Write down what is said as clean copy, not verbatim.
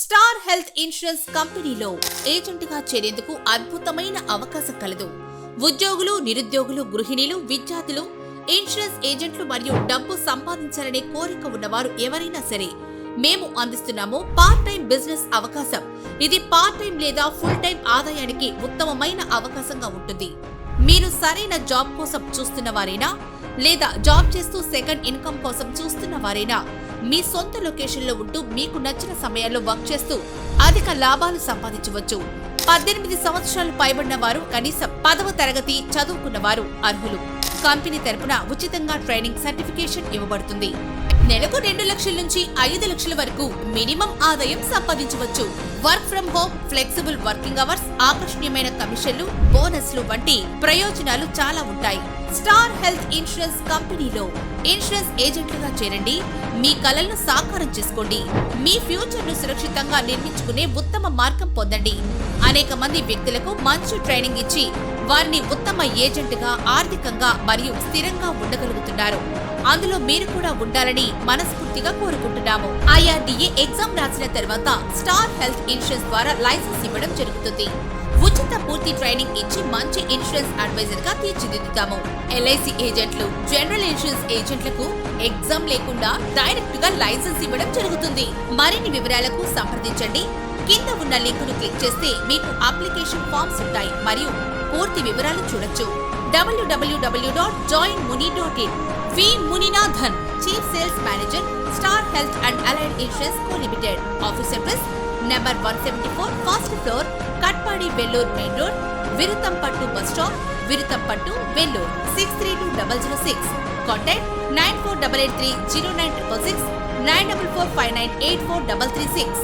Star health insurance కంపెనీలో ఏజెంట్గా చేరేందుకు అద్భుతమైన అవకాశం కలదు. ఉద్యోగులు, నిరుద్యోగులు, గృహిణీలు, విద్యార్థులు, ఇన్సూరెన్స్ ఏజెంట్లు మరియు డబ్బు సంపాదించాలనే కోరిక ఉన్నవారు ఎవరైనా సరే మేము అందిస్తున్నాము పార్ట్ టైం బిజినెస్ అవకాశం. ఇది పార్ట్ టైం లేదా ఫుల్ టైం ఆదాయానికి ఉత్తమమైన అవకాశంగా ఉంటుంది. మీరు సరైన జాబ్ కోసం చూస్తున్న వారైనా లేదా జాబ్ చేస్తూ సెకండ్ ఇన్కమ్ కోసం చూస్తున్న వారైనా మీ సొంత లొకేషన్లో ఉంటూ మీకు నచ్చిన సమయాల్లో వర్క్ చేస్తూ అధిక లాభాలు సంపాదించవచ్చు. 18 సంవత్సరాలు పైబడిన వారు, కనీసం 10వ తరగతి చదువుకున్న వారు అర్హులు. కంపెనీ తరపున ఉచితంగా ట్రైనింగ్ సర్టిఫికేషన్ ఇవ్వబడుతుంది. నెలకు 2 లక్షల నుంచి 5 లక్షల వరకు మినిమం ఆదాయం సంపాదించవచ్చు. Work from home, flexible working hours, ఆకర్షణీయమైన కమిషన్లు, బోనస్లు వంటి ప్రయోజనాలు చాలా ఉంటాయి. స్టార్ హెల్త్ ఇన్సూరెన్స్ కంపెనీలో ఇన్సూరెన్స్ ఏజెంట్లుగా చేరండి. మీ కలలను సాకారం చేసుకోండి. మీ ఫ్యూచర్ ను సురక్షితంగా నిర్మించుకునే ఉత్తమ మార్గం పొందండి. అనేక మంది వ్యక్తులకు మంచి ట్రైనింగ్ ఇచ్చి వారిని ఉత్తమ ఏజెంట్గా, ఆర్థికంగా మరియు స్థిరంగా ఉండగలుగుతున్నారు. అందులో మీరు కూడా ఉండాలని మనస్ఫూర్తిగా కోరుకుంటున్నాము. IRDA ఎగ్జామ్ రాసిన తర్వాత స్టార్ హెల్త్ ఇన్సూరెన్స్ ద్వారా లైసెన్స్ ఇవ్వడం జరుగుతుంది. ఉచిత పూర్తి ట్రైనింగ్ ఇచ్చి మంచి ఇన్సూరెన్స్ అడ్వైజర్ గా తీర్చిదిద్దుతాము. LIC ఏజెంట్లు, జనరల్ ఇన్సూరెన్స్ ఏజెంట్లకు ఎగ్జామ్ లేకుండా డైరెక్ట్ గా లైసెన్స్ ఇవ్వడం జరుగుతుంది. మరిన్ని వివరాలకు సంప్రదించండి. కింద ఉన్న లింకును క్లిక్ చేస్తే మీకు అప్లికేషన్ ఫామ్స్ ఉంటాయి మరియు పూర్తి వివరాలు చూడొచ్చు. www.joinmuni.in. V. Muninathan, Chief Sales Manager, Star Health and Allied Insurance Co. Limited. Office address number 174, first floor, Katpadi, Vellore Main Road, Viruttampattu Bus Stop, Viruttampattu, Vellore, 632006. Contact 9488309666, 944598436.